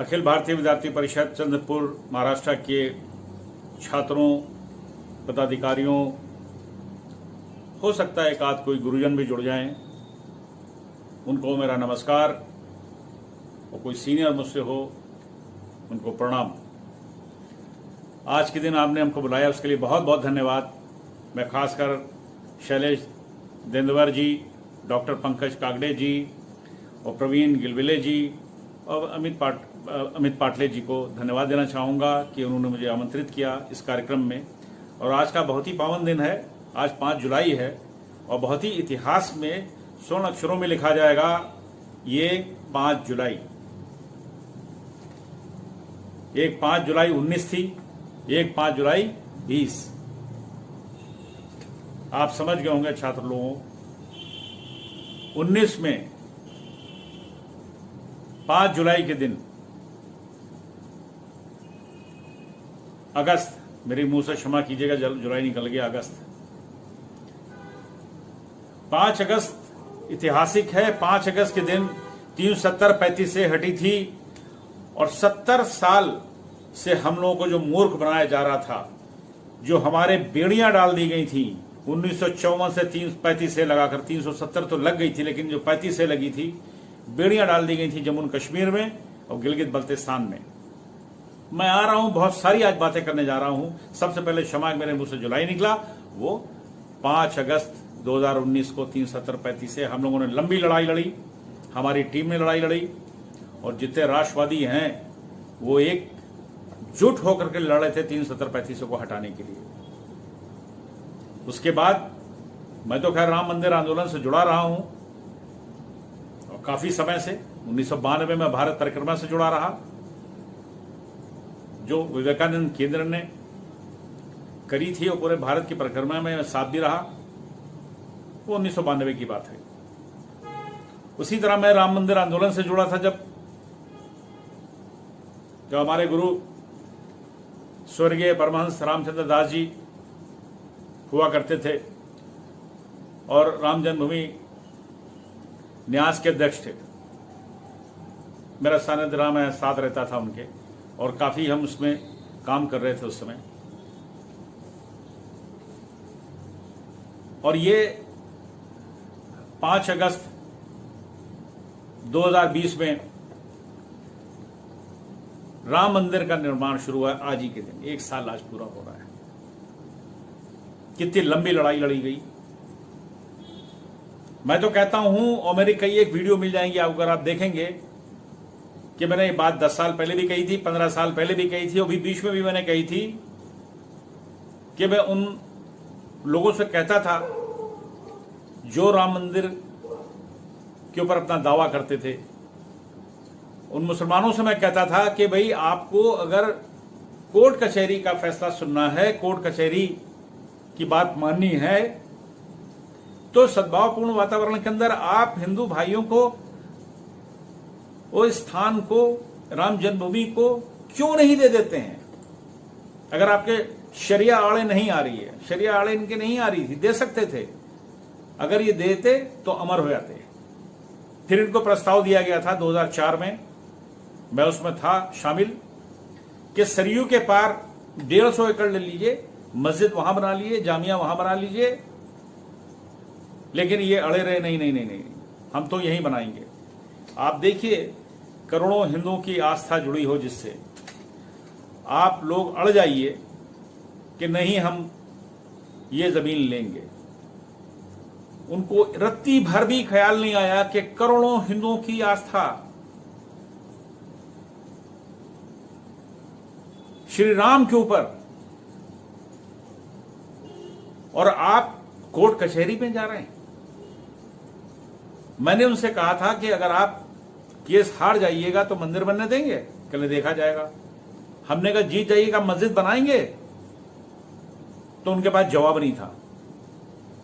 अखिल भारतीय विद्यार्थी परिषद चंद्रपुर महाराष्ट्र के छात्रों, पदाधिकारियों, हो सकता है एक आध कोई गुरुजन भी जुड़ जाएं, उनको मेरा नमस्कार, और कोई सीनियर मुझसे हो उनको प्रणाम। आज के दिन आपने हमको बुलाया उसके लिए बहुत बहुत धन्यवाद। मैं खासकर शैलेश देंदवर जी, डॉक्टर पंकज कागड़े जी और प्रवीण गिलविले जी और अमित पाटले जी को धन्यवाद देना चाहूँगा कि उन्होंने मुझे आमंत्रित किया इस कार्यक्रम में। और आज का बहुत ही पावन दिन है, आज 5 जुलाई है और बहुत ही इतिहास में स्वर्ण अक्षरों में लिखा जाएगा ये 5 जुलाई। एक 5 जुलाई 19 थी, एक 5 जुलाई 20। आप समझ गए होंगे छात्र लोगों, 19 में 5 जुलाई के दिन अगस्त, मेरे मुंह से क्षमा कीजिएगा, जुलाई निकल गया, अगस्त, 5 अगस्त ऐतिहासिक है। 5 अगस्त के दिन 370-35 से हटी थी और 70 साल से हम लोगों को जो मूर्ख बनाया जा रहा था, जो हमारे बेड़ियां डाल दी गई थी 1954 से 35 से लगाकर 370 तो लग गई थी, लेकिन जो 35 से लगी थी बेड़ियां डाल दी गई थी जम्मू कश्मीर में और गिलगित बल्तिस्तान में। मैं आ रहा हूं, बहुत सारी आज बातें करने जा रहा हूं। सबसे पहले क्षमा, मेरे मुंह से जुलाई निकला, वो 5 अगस्त 2019 को 370-35 से हम लोगों ने लंबी लड़ाई लड़ी, हमारी टीम ने लड़ाई लड़ी और जितने राष्ट्रवादी हैं वो एकजुट होकर के लड़ रहे थे 370-35 को हटाने के लिए। उसके बाद मैं तो खैर राम मंदिर आंदोलन से जुड़ा रहा हूं और काफी समय से 1992 में भारत परिक्रमा से जुड़ा रहा, जो विवेकानंद केंद्र ने करी थी और पूरे भारत की परिक्रमा में साथ भी रहा, वो 1992 की बात है। उसी तरह मैं राम मंदिर आंदोलन से जुड़ा था जब हमारे गुरु स्वर्गीय परमहंस रामचंद्र दास जी हुआ करते थे और राम जन्मभूमि न्यास के अध्यक्ष थे। मेरा सानिध्य राम है, साथ रहता था उनके, और काफी हम उसमें काम कर रहे थे उस समय। और ये 5 अगस्त 2020 में राम मंदिर का निर्माण शुरू हुआ आज ही के दिन, 1 साल आज पूरा हो रहा है। कितनी लंबी लड़ाई लड़ी गई। मैं तो कहता हूं, और मेरी कई एक वीडियो मिल जाएंगी अगर आप देखेंगे, कि मैंने ये बात 10 साल पहले भी कही थी, 15 साल पहले भी कही थी, और भी बीच में भी मैंने कही थी कि मैं उन लोगों से कहता था जो राम मंदिर के ऊपर अपना दावा करते थे, उन मुसलमानों से मैं कहता था कि भाई आपको अगर कोर्ट कचहरी का फैसला सुनना है, कोर्ट कचहरी की बात माननी है, तो सद्भावपूर्ण वातावरण के अंदर आप हिंदू भाइयों को, वो स्थान को, राम जन्मभूमि को क्यों नहीं दे देते हैं? अगर आपके शरिया आड़े नहीं आ रही है, शरिया आड़े इनके नहीं आ रही थी, दे सकते थे। अगर ये देते तो अमर हो जाते। फिर इनको प्रस्ताव दिया गया था 2004 में, मैं उसमें था शामिल, कि सरयू के पार 150 एकड़ ले लीजिए, मस्जिद वहां बना लीजिए, जामिया वहां बना लीजिए, लेकिन ये अड़े रहे, नहीं नहीं नहीं नहीं, हम तो यहीं बनाएंगे। आप देखिए, करोड़ों हिंदुओं की आस्था जुड़ी हो जिससे, आप लोग अड़ जाइए कि नहीं हम ये जमीन लेंगे। उनको रत्ती भर भी ख्याल नहीं आया कि करोड़ों हिंदुओं की आस्था श्री राम के ऊपर, और आप कोर्ट कचहरी में जा रहे हैं। मैंने उनसे कहा था कि अगर आप केस हार जाइएगा तो मंदिर बनने देंगे? कहने देखा जाएगा। हमने कहा जीत जाइएगा मस्जिद बनाएंगे? तो उनके पास जवाब नहीं था।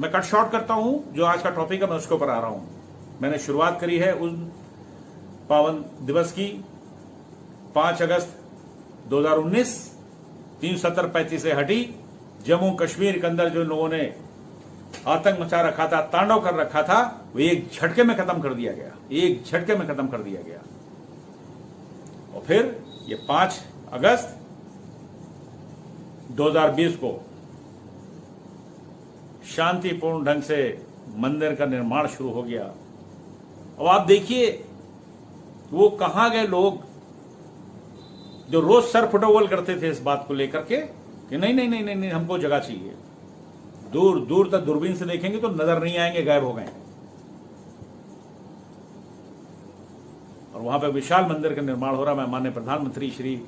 मैं कट शॉर्ट करता हूं, जो आज का टॉपिक है मैं उसके ऊपर आ रहा हूं। मैंने शुरुआत करी है उस पावन दिवस की, 5 अगस्त 2019, 370-35 से हटी। जम्मू कश्मीर के अंदर जो लोगों ने आतंक मचा रखा था, तांडव कर रखा था, वो एक झटके में खत्म कर दिया गया, एक झटके में खत्म कर दिया गया। और फिर ये 5 अगस्त 2020 को शांतिपूर्ण ढंग से मंदिर का निर्माण शुरू हो गया। अब आप देखिए वो कहां गए लोग जो रोज सर फुटबॉल करते थे इस बात को लेकर के कि नहीं नहीं नहीं नहीं, नहीं हमको जगह चाहिए। दूर दूर तक दूरबीन से देखेंगे तो नजर नहीं आएंगे, गायब हो गए। और वहां पे विशाल मंदिर का निर्माण हो रहा। मैं माननीय प्रधानमंत्री श्री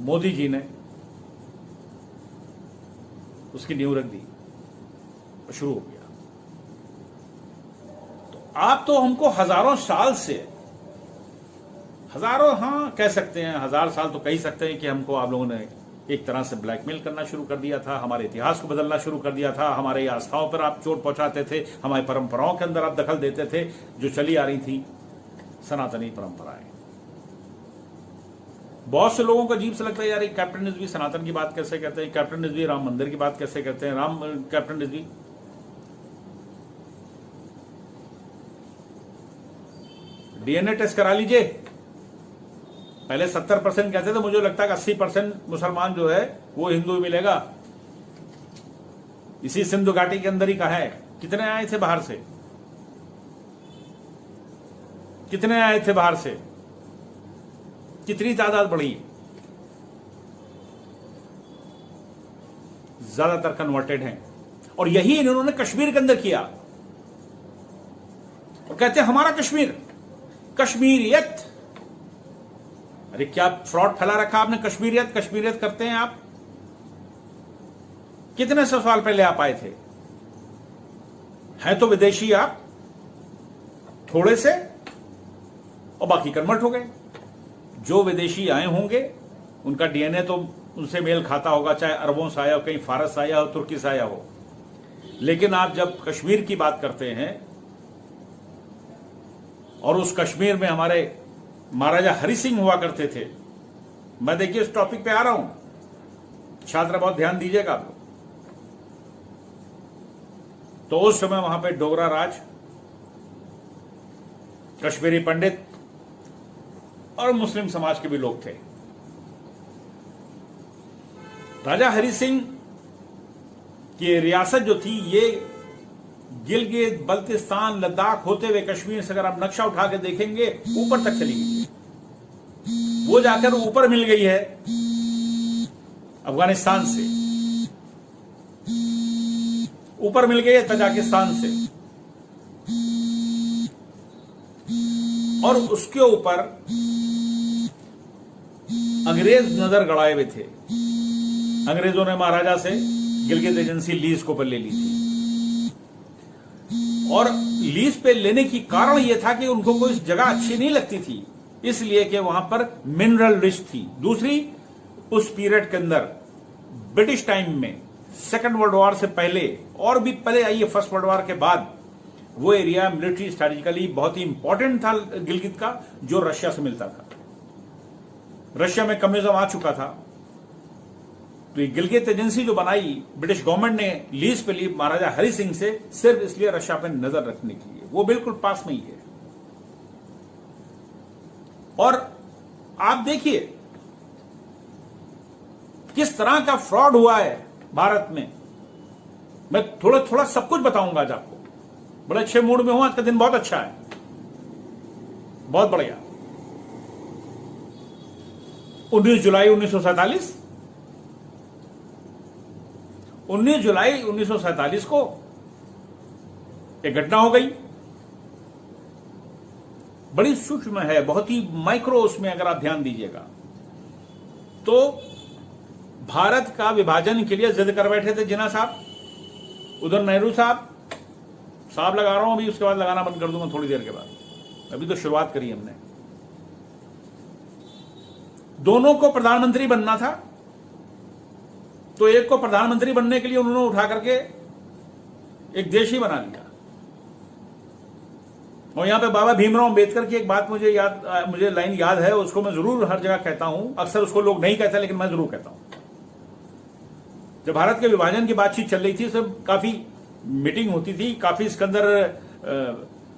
मोदी जी ने उसकी नींव रख दी और शुरू हो गया। तो आप तो हमको हजारों साल से, हजारों, हाँ कह सकते हैं 1000 साल तो कह ही सकते हैं कि हमको आप लोगों ने एक तरह से ब्लैकमेल करना शुरू कर दिया था, हमारे इतिहास को बदलना शुरू कर दिया था, हमारे आस्थाओं पर आप चोट पहुंचाते थे, हमारी परंपराओं के अंदर आप दखल देते थे जो चली आ रही थी सनातनी परंपराएं। बहुत से लोगों को अजीब से लगता है यार कैप्टन रिजवी सनातन की बात कैसे कहते हैं, कैप्टन रिजवी राम मंदिर की बात कैसे कहते हैं, कैप्टन रिजवी डीएनए टेस्ट करा लीजिए। पहले 70% कहते थे, मुझे लगता है कि 80% मुसलमान जो है वो हिंदू मिलेगा। इसी सिंधु घाटी के अंदर ही का है। कितने आए थे बाहर से, कितने आए थे बाहर से, कितनी तादाद बढ़ी? ज्यादातर कन्वर्टेड हैं। और यही इन्होंने कश्मीर के अंदर किया और कहते हैं हमारा कश्मीर, कश्मीरियत। अरे क्या फ्रॉड फैला रखा आपने, कश्मीरियत कश्मीरियत करते हैं आप। कितने 100 साल पहले आप आए थे, हैं तो विदेशी आप थोड़े से, और बाकी कन्वर्ट हो गए। जो विदेशी आए होंगे उनका डीएनए तो उनसे मेल खाता होगा, चाहे अरबों से आया हो, कहीं फारस से आया हो, तुर्की से आया हो। लेकिन आप जब कश्मीर की बात करते हैं और उस कश्मीर में हमारे महाराजा हरि सिंह हुआ करते थे। मैं देखिए इस टॉपिक पे आ रहा हूं, छात्र बहुत ध्यान दीजिएगा आप लोग। तो उस समय वहां पे डोगरा राज, कश्मीरी पंडित और मुस्लिम समाज के भी लोग थे। राजा हरि सिंह की रियासत जो थी ये गिलगित, बल्तिस्तान, लद्दाख होते हुए कश्मीर से अगर आप नक्शा उठा के देखेंगे ऊपर तक चली गई। वो जाकर ऊपर मिल गई है अफगानिस्तान से, ऊपर मिल गई है तजाकिस्तान से, और उसके ऊपर अंग्रेज नजर गड़ाए हुए थे। अंग्रेजों ने महाराजा से गिलगित एजेंसी लीज को पर ले ली थी। और लीज पे लेने की कारण यह था कि उनको कोई जगह अच्छी नहीं लगती थी, इसलिए कि वहां पर मिनरल रिच थी। दूसरी, उस पीरियड के अंदर ब्रिटिश टाइम में, सेकेंड वर्ल्ड वॉर से पहले और भी पहले आइए फर्स्ट वर्ल्ड वॉर के बाद, वो एरिया मिलिट्री स्ट्रेटेजिकली बहुत ही इंपॉर्टेंट था गिलगित का, जो रशिया से मिलता था। रशिया में कम्युनिज्म आ चुका था, तो ये गिलगित एजेंसी जो बनाई ब्रिटिश गवर्नमेंट ने लीज पे ली महाराजा हरि सिंह से, सिर्फ इसलिए रशिया पे नजर रखने के लिए। वो बिल्कुल पास में ही है। और आप देखिए किस तरह का फ्रॉड हुआ है भारत में। मैं थोड़ा थोड़ा सब कुछ बताऊंगा आज आपको। बड़े अच्छे मूड में हूं, आज का दिन बहुत अच्छा है, बहुत बढ़िया। 19 जुलाई 1947, 19 जुलाई 1947 को एक घटना हो गई, बड़ी सूक्ष्म है, बहुत ही माइक्रो, उसमें अगर आप ध्यान दीजिएगा तो भारत का विभाजन के लिए जिद कर बैठे थे जिन्ना साहब, उधर नेहरू साहब लगा रहा हूं अभी, उसके बाद लगाना बंद कर दूंगा थोड़ी देर के बाद, अभी तो शुरुआत करी हमने। दोनों को प्रधानमंत्री बनना था, तो एक को प्रधानमंत्री बनने के लिए उन्होंने उठा करके एक देश ही बना लिया। और यहां पे बाबा भीमराव अंबेडकर की एक बात मुझे लाइन याद है, उसको मैं जरूर हर जगह कहता हूं। अक्सर उसको लोग नहीं कहते, लेकिन मैं जरूर कहता हूं। जब भारत के विभाजन की बातचीत चल रही थी, सब काफी मीटिंग होती थी, काफी इसके अंदर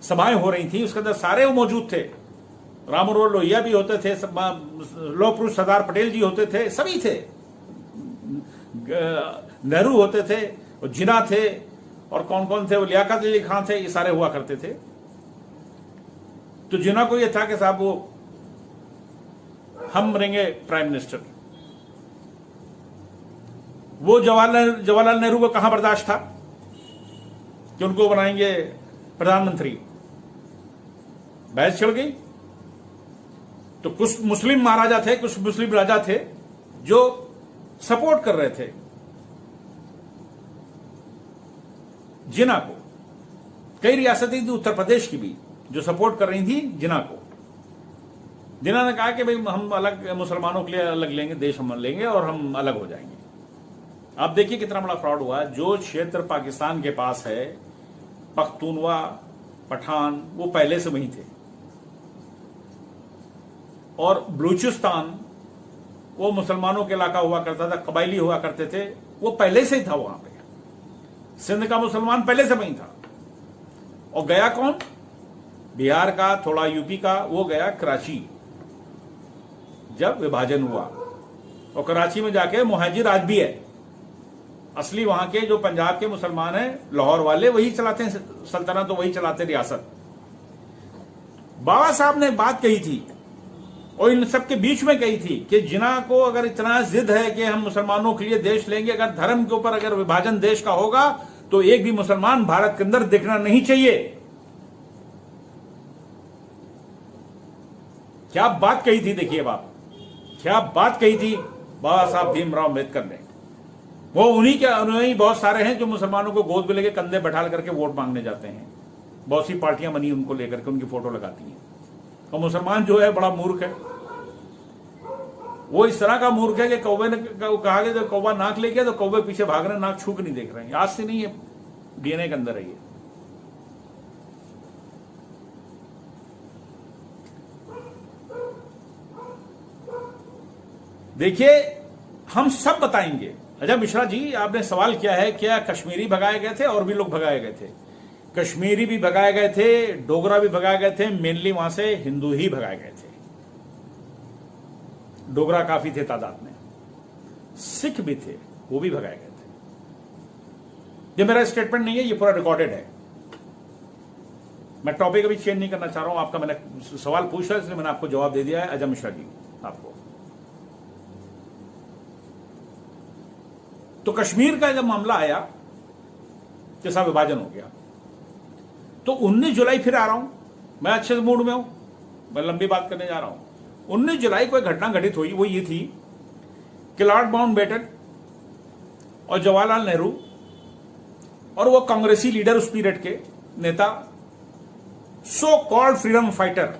सभाएं हो रही थी, उसके अंदर सारे वो मौजूद थे। राम मनोहर लोहिया भी होते थे, लौह पुरुष सरदार पटेल जी होते थे, सभी थे, नेहरू होते थे, जिन्ना थे, और कौन कौन थे, वो लियाकत अली खान थे, ये सारे हुआ करते थे। तो जिन्ना को ये था कि साहब वो हम बनेंगे प्राइम मिनिस्टर। वो जवाहरलाल नेहरू को कहां बर्दाश्त था कि उनको बनाएंगे प्रधानमंत्री? बहस छिड़ गई। तो कुछ मुस्लिम महाराजा थे, कुछ मुस्लिम राजा थे जो सपोर्ट कर रहे थे जिन्ना को। कई रियासतें थी उत्तर प्रदेश की भी जो सपोर्ट कर रही थी जिन्ना को। जिन्ना ने कहा कि भाई हम अलग, मुसलमानों के लिए अलग लेंगे, देश हम लेंगे और हम अलग हो जाएंगे। आप देखिए कितना बड़ा फ्रॉड हुआ। जो क्षेत्र पाकिस्तान के पास है, पख्तूनवा, पठान, वो पहले से वहीं थे, और बलूचिस्तान वो मुसलमानों के इलाका हुआ करता था, कबायली हुआ करते थे, वो पहले से ही था वहां पे। सिंध का मुसलमान पहले से वहीं था। और गया कौन? बिहार का, थोड़ा यूपी का, वो गया कराची जब विभाजन हुआ। और कराची में जाके मुहाजिर आज भी है। असली वहां के जो पंजाब के मुसलमान हैं, लाहौर वाले, वही चलाते हैं सल्तनत, तो वही चलाते रियासत। बाबा साहब ने बात कही थी और इन सबके बीच में कही थी कि जिन्ना को अगर इतना जिद है कि हम मुसलमानों के लिए देश लेंगे, अगर धर्म के ऊपर अगर विभाजन देश का होगा तो एक भी मुसलमान भारत के अंदर दिखना नहीं चाहिए। क्या बात कही थी, देखिए बात, क्या बात कही थी बाबा साहब भीमराव अम्बेडकर ने। वो उन्हीं के अनुयायी बहुत सारे हैं जो मुसलमानों को गोद में लेके कंधे बैठा करके वोट मांगने जाते हैं। बहुत सी पार्टियां बनी उनको लेकर के, उनकी फोटो लगाती हैं। और मुसलमान जो है बड़ा मूर्ख है। वो इस तरह का मूर्ख है कि कौवे ने कहा कि जब कौवा नाक ले गया तो कौवे पीछे भाग रहे, नाक छू के नहीं देख रहे हैं। आज से नहीं है, डीएनए के अंदर है ये। देखिए हम सब बताएंगे। अजय मिश्रा जी, आपने सवाल किया है क्या कश्मीरी भगाए गए थे? और भी लोग भगाए गए थे। कश्मीरी भी भगाए गए थे, डोगरा भी भगाए गए थे, मेनली वहां से हिंदू ही भगाए गए थे। डोगरा काफी थे तादाद में, सिख भी थे, वो भी भगाए गए थे। ये मेरा स्टेटमेंट नहीं है, ये पूरा रिकॉर्डेड है। मैं टॉपिक अभी चेंज नहीं करना चाह रहा हूं। आपका मैंने सवाल पूछा इसलिए मैंने आपको जवाब दे दिया है अजय मिश्रा जी आपको। तो कश्मीर का जब मामला आया, जैसा विभाजन हो गया, तो 19 जुलाई फिर आ रहा हूं मैं, अच्छे मूड में हूं, मैं लंबी बात करने जा रहा हूं। 19 जुलाई को एक घटना घटित हुई, वो ये थी कि लॉर्ड माउंटबेटन और जवाहरलाल नेहरू और वो कांग्रेसी लीडर उस पीरियड के नेता, सो कॉल्ड फ्रीडम फाइटर,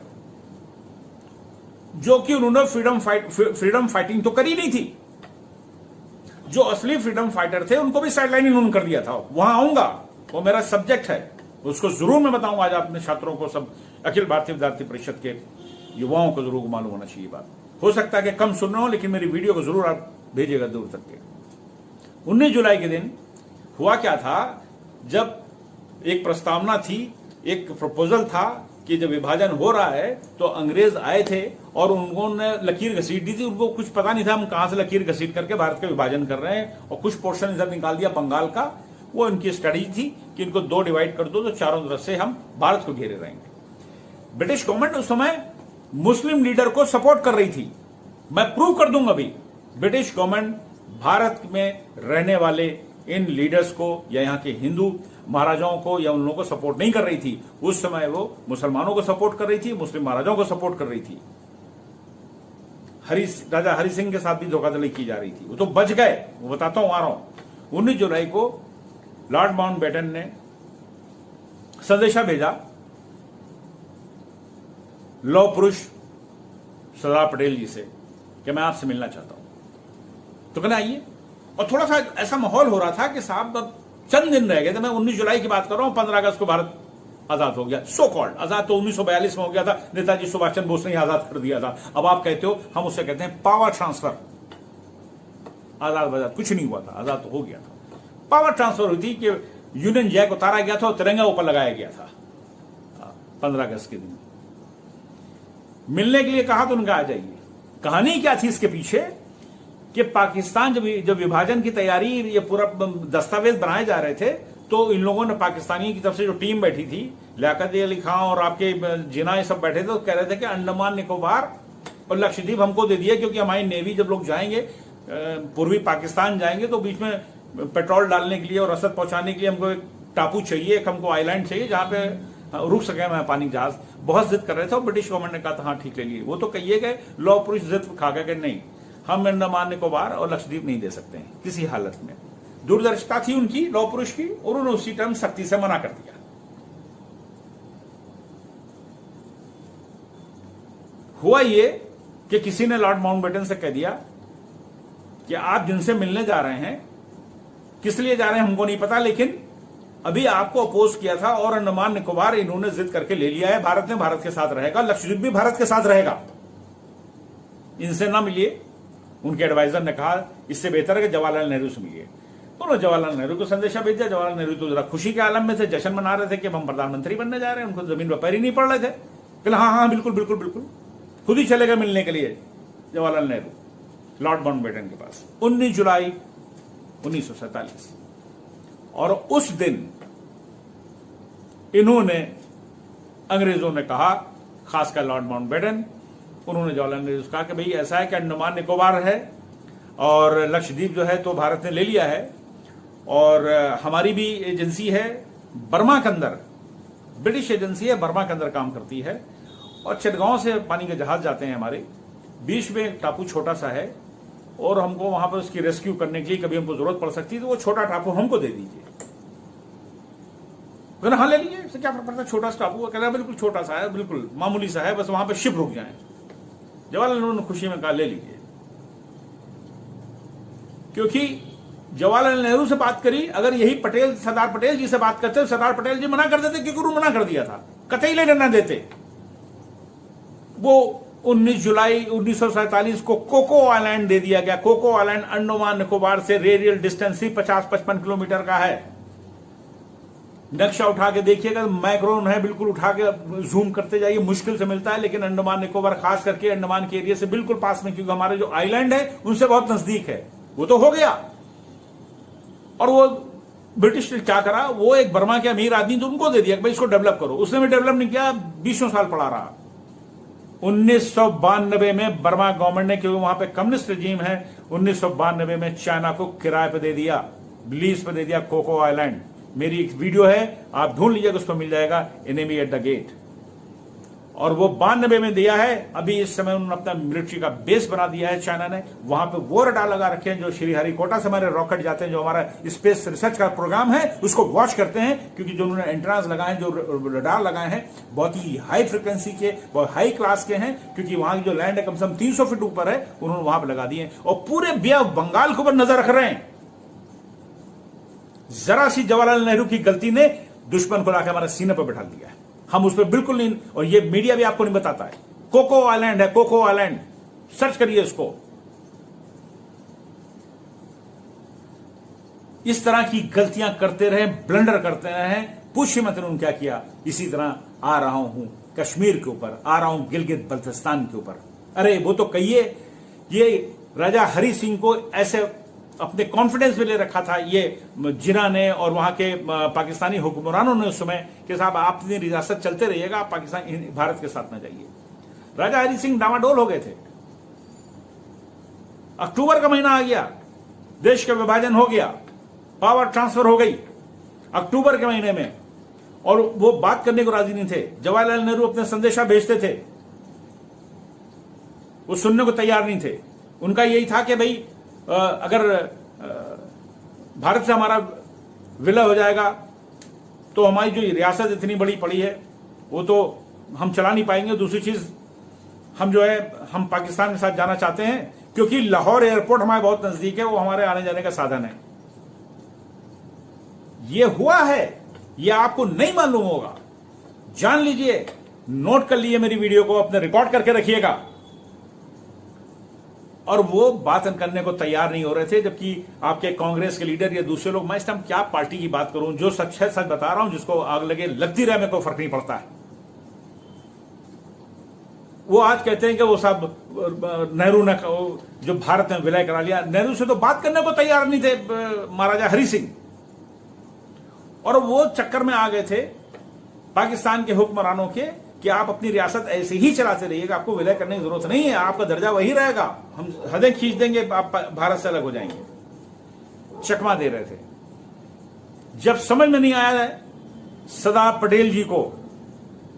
जो कि उन्होंने फ्रीडम फाइटिंग तो करी नहीं थी, जो असली फ्रीडम फाइटर थे उनको भी साइडलाइन इन्होंने कर दिया था। वहां आऊंगा, वो मेरा सब्जेक्ट है, उसको जरूर मैं बताऊंगा। आज अपने छात्रों को, सब अखिल भारतीय विद्यार्थी परिषद के युवाओं को जरूर मालूम होना चाहिए बात। हो सकता है कि कम सुन रहे हो, लेकिन मेरी वीडियो को जरूर आप भेजिएगा दूर तक के। 19 जुलाई के दिन हुआ क्या था, जब एक प्रस्तावना थी, एक प्रपोजल था कि जब विभाजन हो रहा है तो अंग्रेज आए थे और उन्होंने लकीर घसीट दी थी। उनको कुछ पता नहीं था हम कहां से लकीर घसीट करके भारत का विभाजन कर रहे हैं, और कुछ पोर्शन इधर निकाल दिया बंगाल का। वो इनकी स्ट्रेटजी थी कि इनको 2 डिवाइड कर दो तो चारों तरफ से हम भारत को घेरे रहेंगे। ब्रिटिश गवर्नमेंट उस समय मुस्लिम लीडर को सपोर्ट कर रही थी। मैं प्रूव कर दूंगा अभी, ब्रिटिश गवर्नमेंट भारत में रहने वाले इन लीडर्स को या यहाँ के हिंदू महाराजाओं को या उन लोगों को सपोर्ट नहीं कर रही थी। उस समय वो मुसलमानों को सपोर्ट कर रही थी, मुस्लिम महाराजाओं को सपोर्ट कर रही थी। राजा हरि सिंह के साथ भी धोखाधड़ी की जा रही थी। वो तो बच गए, वो बताता हूं, आ रहा हूं। 19 जुलाई को लॉर्ड माउंटबेटन ने संदेशा भेजा लौह पुरुष सरदार पटेल जी से कि मैं आपसे मिलना चाहता हूं। तो कहना आइए। और थोड़ा सा ऐसा माहौल हो रहा था कि साहब अब चंद दिन रह गए थे। मैं 19 जुलाई की बात कर रहा हूं, 15 अगस्त को भारत आजाद हो गया, सो कॉल्ड। आजाद तो 1942 में हो गया था, नेताजी सुभाष चंद्र बोस ने आजाद कर दिया था। अब आप कहते हो, हम उसे कहते हैं पावर ट्रांसफर। आजाद कुछ नहीं हुआ था, आजाद तो हो गया था। पावर ट्रांसफर हुई थी कि यूनियन जैक उतारा गया था और तिरंगा ऊपर लगाया गया था 15 अगस्त के दिन। मिलने के लिए कहा तो उनका आ जाइए। कहानी क्या थी इसके पीछे कि पाकिस्तान जब विभाजन की तैयारी, ये पूरा दस्तावेज बनाए जा रहे थे, तो इन लोगों ने पाकिस्तानी की तरफ से जो टीम बैठी थी, लियाकत अली खां और आपके जिना, ये सब बैठे थे, तो कह रहे थे कि अंडमान निकोबार और लक्षद्वीप हमको दे दिया, क्योंकि हमारी नेवी जब लोग जाएंगे पूर्वी पाकिस्तान जाएंगे तो बीच में पेट्रोल डालने के लिए और रसद पहुंचाने के लिए हमको एक टापू चाहिए, एक हमको आइलैंड चाहिए जहां पे रुक सके मैं पानी जहाज। बहुत जिद कर रहे थे और ब्रिटिश गवर्नमेंट ने कहा था हाँ ठीक ले लिए। वो तो कहिए गए, लौ पुरुष जिद खा गए कि नहीं, हम अंडमान निकोबार और लक्षद्वीप नहीं दे सकते हैं किसी हालत में। दूरदर्शिता थी उनकी, लौ पुरुष की, और उन्होंने उसी टाइम सख्ती से मना कर दिया। हुआ ये कि किसी ने लॉर्ड माउंटबेटन से कह दिया कि आप जिनसे मिलने जा रहे हैं, किस लिए जा रहे हैं हमको नहीं पता, लेकिन अभी आपको अपोज किया था और अंडमान निकोबार इन्होंने जिद करके ले लिया है, भारत ने भारत के साथ रहेगा, लक्षद्वीप भी भारत के साथ रहेगा, इनसे ना मिलिए। उनके एडवाइजर ने कहा इससे बेहतर है कि जवाहरलाल नेहरू से मिलिए। तो उन्होंने जवाहरलाल नेहरू को संदेशा भेजा। जवाहरलाल नेहरू तो जरा खुशी के आलम में थे, जश्न मना रहे थे कि हम प्रधानमंत्री बनने जा रहे हैं। उनको जमीन पर पैर ही नहीं पड़ रहे थे। कहले हाँ हाँ बिल्कुल बिल्कुल बिल्कुल, खुद ही चले गए मिलने के लिए जवाहरलाल नेहरू लॉर्ड माउंटबेटन के पास 19 जुलाई 1947। और उस दिन इन्होंने, अंग्रेजों ने कहा, खासकर लॉर्ड माउंटबेटन, उन्होंने जवाहरलाल नेहरू से कहा कि भाई ऐसा है कि अंडमान निकोबार है और लक्षद्वीप जो है तो भारत ने ले लिया है, और हमारी भी एजेंसी है बर्मा के अंदर, ब्रिटिश एजेंसी है, बर्मा के अंदर काम करती है, और चिटगांव से पानी के जहाज जाते हैं हमारे, बीच में एक टापू छोटा सा है, और हमको वहां पर उसकी रेस्क्यू करने के लिए कभी हमको जरूरत पड़ सकती है, तो वो छोटा टापू हमको दे दीजिए। कहना हाँ ले लीजिए, इससे क्या फर्क पड़ता है, छोटा सा टापू। कहना बिल्कुल छोटा सा है, बिल्कुल मामूली सा है, बस वहां पर शिप रुक जाए। जवाहरलाल नेहरू ने खुशी में कहा ले लीजिए, क्योंकि जवाहरलाल नेहरू से बात करी, अगर यही पटेल, सरदार पटेल जी से बात करते, सरदार पटेल जी मना कर देते, क्योंकि उन्होंने मना कर दिया था, कतई लेने न देते। वो 19 जुलाई 1947 को कोको आइलैंड दे दिया गया। कोको आइलैंड अंडमान निकोबार से रेडियल डिस्टेंस ही 50-55 किलोमीटर का है। नक्शा उठा के देखिएगा, माइक्रोन है, बिल्कुल उठा के जूम करते जाइए, मुश्किल से मिलता है, लेकिन अंडमान निकोबार खास करके अंडमान के एरिया से बिल्कुल पास में, क्योंकि हमारे जो आइलैंड है उनसे बहुत नजदीक है। वो तो हो गया। और वो ब्रिटिश ने क्या करा, वो एक बर्मा के अमीर आदमी तो उनको दे दिया कि भाई इसको डेवलप करो। उसने भी डेवलप नहीं किया, 20 साल पड़ा रहा। 1992 में बर्मा गवर्नमेंट ने, क्योंकि वहां पे कम्युनिस्ट रजीम है, 1992 में चाइना को किराए पे दे दिया, लीज पे दे दिया कोको आइलैंड। मेरी एक वीडियो है, आप ढूंढ लीजिएगा, उस पर मिल जाएगा, एनिमी एट द गेट। और वो 92 में दिया है। अभी इस समय उन्होंने अपना मिलिट्री का बेस बना दिया है चाइना ने, वहां पे वो रडार लगा रखे हैं जो श्रीहरिकोटा से हमारे रॉकेट जाते हैं, जो हमारा स्पेस रिसर्च का प्रोग्राम है उसको वॉच करते हैं, क्योंकि जो उन्होंने एंट्रांस लगाए, जो रडार लगाए हैं, बहुत ही हाई फ्रिक्वेंसी के, बहुत हाई क्लास के हैं, क्योंकि वहां की जो लैंड है कम से कम 300 फीट ऊपर है, उन्होंने वहां पर लगा दिए और पूरे बे ऑफ बंगाल के ऊपर नजर रख रहे हैं। जरा सी जवाहरलाल नेहरू की गलती ने दुश्मन को लाकर हमारे सीने पर बैठा दिया है। हम उस पर बिल्कुल नहीं, और ये मीडिया भी आपको नहीं बताता है। कोको आइलैंड है, कोको आइलैंड, सर्च करिए इसको। इस तरह की गलतियां करते रहे, ब्लंडर करते रहे। पूछिए मत उन्होंने क्या किया। इसी तरह आ रहा हूं कश्मीर के ऊपर, आ रहा हूं गिलगित बल्तिस्तान के ऊपर। अरे वो तो कहिए, ये राजा हरि सिंह को ऐसे अपने कॉन्फिडेंस में ले रखा था ये जिना ने और वहां के पाकिस्तानी हुक्मरानों ने उस समय कि साहब आप अपनी रियासत चलते रहिएगा, आप पाकिस्तान भारत के साथ न जाइए। राजा हरि सिंह डामाडोल हो गए थे। अक्टूबर का महीना आ गया, देश का विभाजन हो गया, पावर ट्रांसफर हो गई अक्टूबर के महीने में, और वो बात करने को राजी नहीं थे। जवाहरलाल नेहरू अपने संदेशा भेजते थे, वो सुनने को तैयार नहीं थे। उनका यही था कि भाई अगर भारत से हमारा विलय हो जाएगा तो हमारी जो रियासत इतनी बड़ी पड़ी है वो तो हम चला नहीं पाएंगे। दूसरी चीज, हम जो है हम पाकिस्तान के साथ जाना चाहते हैं, क्योंकि लाहौर एयरपोर्ट हमारे बहुत नजदीक है, वो हमारे आने जाने का साधन है। ये हुआ है, ये आपको नहीं मालूम होगा, जान लीजिए, नोट कर लिए मेरी वीडियो को, अपने रिकॉर्ड करके रखिएगा। और वो बात करने को तैयार नहीं हो रहे थे, जबकि आपके कांग्रेस के लीडर या दूसरे लोग, मैं इस टाइम क्या पार्टी की बात करूं, जो सच है सच बता रहा हूं, जिसको आग लगे लगती रहे, मेरे को फर्क नहीं पड़ता है। वो आज कहते हैं कि वो सब नेहरू ने जो भारत में विलय करा लिया, नेहरू से तो बात करने को तैयार नहीं थे महाराजा हरि सिंह, और वो चक्कर में आ गए थे पाकिस्तान के हुक्मरानों के कि आप अपनी रियासत ऐसे ही चलाते रहिएगा, आपको विलय करने की जरूरत नहीं है, आपका दर्जा वही रहेगा, हम हदें खींच देंगे, आप भारत से अलग हो जाएंगे। चकमा दे रहे थे। जब समझ में नहीं आया है सरदार पटेल जी को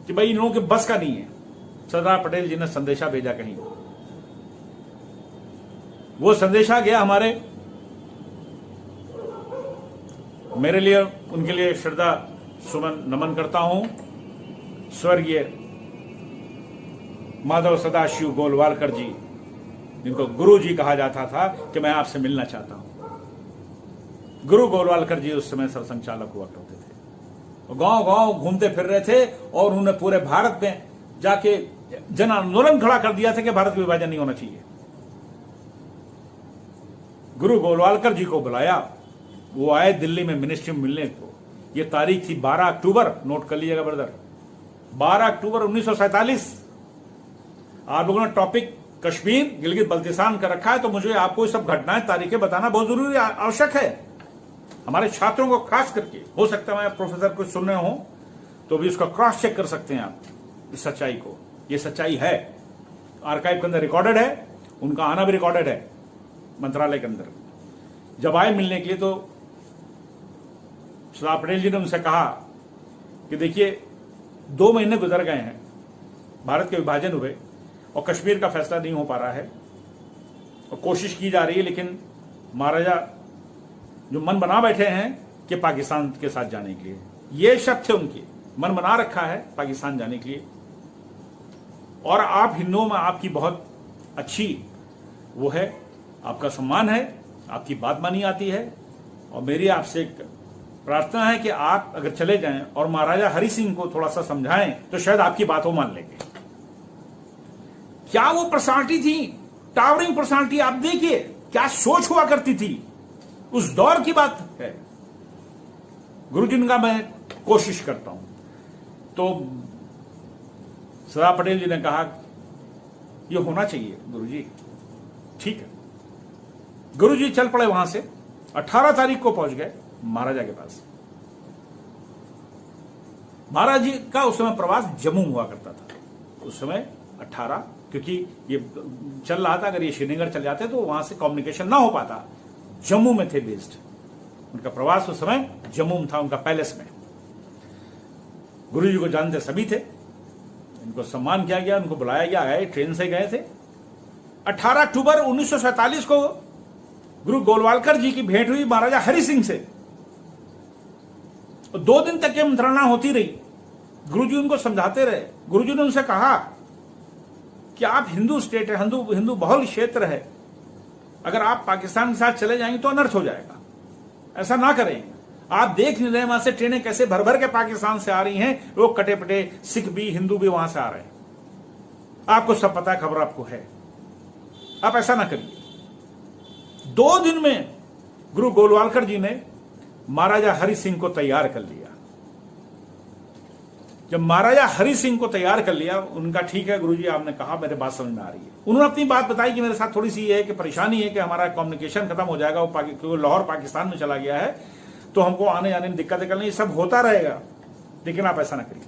कि भाई इन लोगों के बस का नहीं है, सरदार पटेल जी ने संदेशा भेजा कहीं, वो संदेशा गया हमारे, मेरे लिए उनके लिए श्रद्धा सुमन नमन करता हूं, स्वर्गीय माधव सदाशिव गोलवालकर जी, जिनको गुरु जी कहा जाता था, कि मैं आपसे मिलना चाहता हूं। गुरु गोलवालकर जी उस समय सरसंघचालक हुआ करते थे, गांव गांव घूमते फिर रहे थे, और उन्होंने पूरे भारत में जाके जन आंदोलन खड़ा कर दिया था कि भारत का विभाजन नहीं होना चाहिए। गुरु गोलवालकर जी को बुलाया, वो आए दिल्ली में मिनिस्ट्री में मिलने को। ये तारीख थी 12 अक्टूबर, नोट कर लीजिएगा ब्रदर, 12 अक्टूबर 1947। आप लोगों ने टॉपिक कश्मीर गिलगित बल्तिस्तान का रखा है, तो मुझे आपको सब घटनाएं तारीखें बताना बहुत जरूरी आवश्यक है, हमारे छात्रों को खास करके। हो सकता है मैं प्रोफेसर कुछ सुन रहे हो तो भी उसका क्रॉस चेक कर सकते हैं आप इस सच्चाई को। ये सच्चाई है, आर्काइव के अंदर रिकॉर्डेड है, उनका आना भी रिकॉर्डेड है मंत्रालय के अंदर। जब आए मिलने के लिए तो सरदार पटेल जी ने उनसे कहा कि देखिए 2 महीने गुजर गए हैं, भारत के विभाजन हुए और कश्मीर का फैसला नहीं हो पा रहा है, और कोशिश की जा रही है, लेकिन महाराजा जो मन बना बैठे हैं कि पाकिस्तान के साथ जाने के लिए, ये शब्द थे उनके, मन बना रखा है पाकिस्तान जाने के लिए, और आप हिंदुओं में आपकी बहुत अच्छी वो है, आपका सम्मान है, आपकी बात मानी आती है, और मेरी आपसे एक प्रार्थना है कि आप अगर चले जाएं और महाराजा हरि सिंह को थोड़ा सा समझाएं तो शायद आपकी बात वो मान लेंगे। क्या वो पर्सनालिटी थी, टावरिंग पर्सनालिटी, आप देखिए क्या सोच हुआ करती थी, उस दौर की बात है। गुरुजी का मैं कोशिश करता हूं, तो सरदार पटेल जी ने कहा ये होना चाहिए गुरुजी, ठीक है। गुरुजी चल पड़े वहां से, 18 तारीख को पहुंच गए महाराजा के पास। महाराज जी का उस समय प्रवास जम्मू हुआ करता था, उस समय 18, क्योंकि ये चल रहा था, अगर ये श्रीनगर चल जाते तो वहां से कम्युनिकेशन ना हो पाता, जम्मू में थे बेस्ड, उनका प्रवास उस समय जम्मू में था, उनका पैलेस में। गुरु जी को जानते सभी थे, इनको सम्मान किया गया, उनको बुलाया गया, आए ट्रेन से गए थे। 18 अक्टूबर 1947 को गुरु गोलवालकर जी की भेंट हुई महाराजा हरि सिंह से, 2 दिन तक ये मंत्रणा होती रही। गुरुजी उनको समझाते रहे। गुरुजी ने उनसे कहा कि आप हिंदू स्टेट है, हिंदू बहुल क्षेत्र है, अगर आप पाकिस्तान के साथ चले जाएंगे तो अनर्थ हो जाएगा, ऐसा ना करें। आप देख नहीं रहे वहां से ट्रेनें कैसे भर भर के पाकिस्तान से आ रही हैं, लोग कटे पटे सिख भी हिंदू भी वहां से आ रहे हैं, आपको सब पता है, खबर आपको है, आप ऐसा ना करिए। 2 दिन में गुरु गोलवालकर जी ने महाराजा हरि सिंह को तैयार कर लिया। जब महाराजा हरि सिंह को तैयार कर लिया, उनका ठीक है गुरुजी आपने कहा, मेरे बात समझ में आ रही है। उन्होंने अपनी बात बताई कि मेरे साथ थोड़ी सी ये है कि परेशानी है कि हमारा कम्युनिकेशन खत्म हो जाएगा, वो लाहौर पाकिस्तान में चला गया है, तो हमको आने जाने में दिक्कत नहीं, सब होता रहेगा, लेकिन आप ऐसा ना करिए।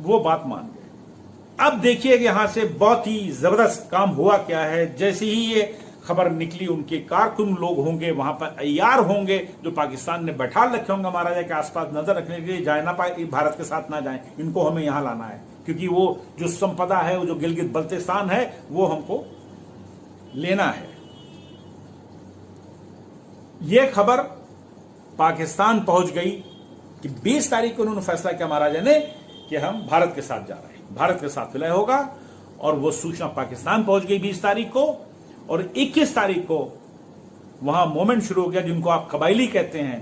वो बात मान गए। अब देखिए कि यहां से बहुत ही जबरदस्त काम हुआ क्या है। जैसे ही ये खबर निकली, उनके कारकुन लोग होंगे वहां पर तैयार होंगे, जो पाकिस्तान ने बैठा रखे होंगे महाराजा के आसपास नजर रखने के लिए, जाए ना पाए, भारत के साथ ना जाए, इनको हमें यहां लाना है, क्योंकि वो जो संपदा है, वो जो गिलगित बल्तिस्तान है, वो हमको लेना है। ये खबर पाकिस्तान पहुंच गई कि 20 तारीख को उन्होंने फैसला किया महाराजा ने कि हम भारत के साथ जा रहे हैं, भारत के साथ विलय होगा, और वो सूचना पाकिस्तान पहुंच गई 20 तारीख को। और 21 तारीख को वहां मोमेंट शुरू हो गया जिनको आप कबायली कहते हैं।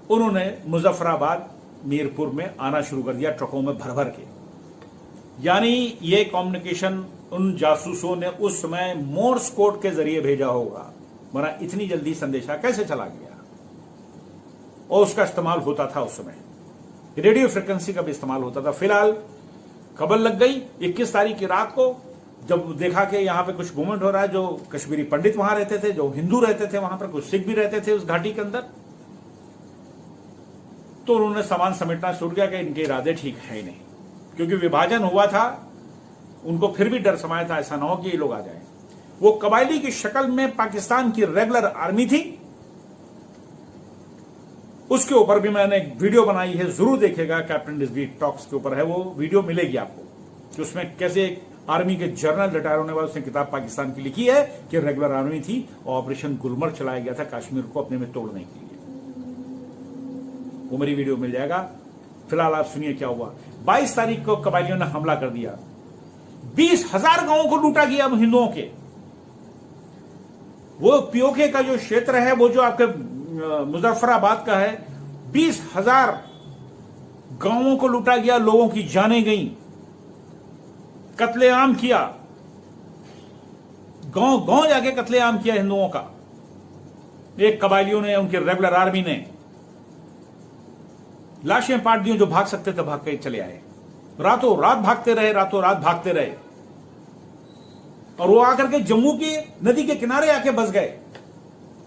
उन्होंने मुजफ्फराबाद मीरपुर में आना शुरू कर दिया ट्रकों में भर भर के। यानी ये कम्युनिकेशन उन जासूसों ने उस समय मोर्स कोड के जरिए भेजा होगा, वरना इतनी जल्दी संदेशा कैसे चला गया, और उसका इस्तेमाल होता था उस समय। रेडियो फ्रिक्वेंसी का भी इस्तेमाल होता था। फिलहाल खबर लग गई 21 तारीख की रात को, जब देखा कि यहां पे कुछ मूवमेंट हो रहा है। जो कश्मीरी पंडित वहां रहते थे, जो हिंदू रहते थे वहां पर, कुछ सिख भी रहते थे उस घाटी के अंदर, तो उन्होंने सामान समेटना शुरू किया कि इनके इरादे ठीक है ही नहीं, क्योंकि विभाजन हुआ था, उनको फिर भी डर समाया था ऐसा ना हो कि ये लोग आ जाएं। वो कबायली की शक्ल में पाकिस्तान की रेगुलर आर्मी थी। उसके ऊपर भी मैंने एक वीडियो बनाई है, जरूर देखिएगा, कैप्टन डिजबीट टॉक्स के ऊपर है वो वीडियो, मिलेगी आपको, कि उसमें कैसे एक आर्मी के जनरल रिटायर होने वाले, उसने किताब पाकिस्तान की लिखी है कि रेगुलर आर्मी थी और ऑपरेशन गुलमर्ग चलाया गया था कश्मीर को अपने में तोड़ने के लिए। वो मेरी वीडियो मिल जाएगा। फिलहाल आप सुनिए क्या हुआ। 22 तारीख को कबायलियों ने हमला कर दिया, 20,000 गांवों को लूटा गया हिंदुओं के। वो पीओके का जो क्षेत्र है, वो जो आपके मुजफ्फराबाद का है, 20,000 गांवों को लूटा गया, लोगों की जानें गई, कत्लेआम किया, गांव गांव जाके कत्लेआम किया हिंदुओं का। एक कबायलियों ने, उनके रेगुलर आर्मी ने लाशें पाट दी, जो भाग सकते थे भाग के चले आए, रातों रात भागते रहे, रातों रात भागते रहे, और वो आकर के जम्मू की नदी के किनारे आके बस गए।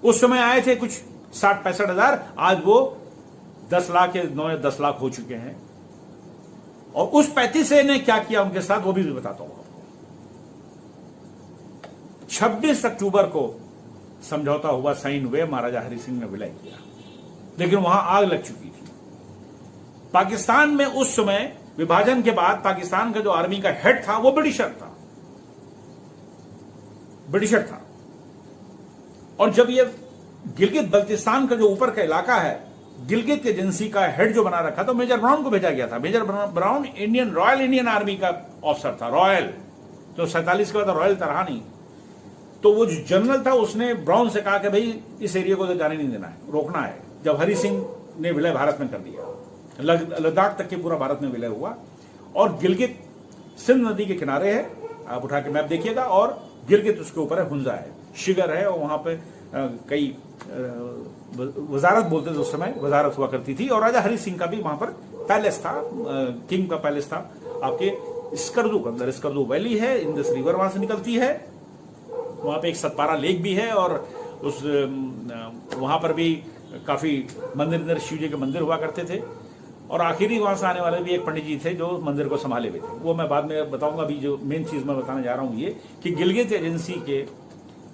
उस समय आए थे कुछ 60-65 हजार, आज वो 10 लाख या 9 या 10 लाख हो चुके हैं। और उस 35 ने क्या किया उनके साथ, वो भी बताता हूं आपको। 26 अक्टूबर को समझौता हुआ, साइन हुए, महाराजा हरि सिंह ने विलय किया, लेकिन वहां आग लग चुकी थी। पाकिस्तान में उस समय विभाजन के बाद पाकिस्तान का जो आर्मी का हेड था वो ब्रिटिशर था। और जब ये गिलगित बल्तिस्तान का जो ऊपर का इलाका है, गिलगित एजेंसी का हेड जो बना रखा था, मेजर ब्राउन को भेजा गया था। Major Brown royal Indian army का ऑफिसर था, रॉयल, तो 47 के बाद रॉयल तरह नहीं। तो वो जो जनरल था, उसने ब्राउन से कहा कि भाई इस एरिया को तो जाने नहीं देना है, रोकना है। जब हरि सिंह ने विलय भारत में कर दिया, लद्दाख तक के पूरा भारत में विलय हुआ। और गिलगित सिंध नदी के किनारे है, आप उठा के मैप देखिएगा, और गिलगित उसके ऊपर है, हुंजा है, शिगर है, और वहां पे कई वजारत बोलते थे उस समय, वजारत हुआ करती थी। और राजा हरि सिंह का भी वहां पर पैलेस था, किंग का पैलेस था आपके स्कर्दू के अंदर। स्कर्दू वैली है, इंदस रिवर वहां से निकलती है, वहां पे एक सतपारा लेक भी है, और उस वहां पर भी काफी मंदिर, शिव जी के मंदिर हुआ करते थे। और आखिरी वहां से आने वाले भी एक पंडित जी थे जो मंदिर को संभाले हुए थे, वो मैं बाद में बताऊंगा। अभी जो मेन चीज मैं बताने जा रहा हूं ये कि गिलगित एजेंसी के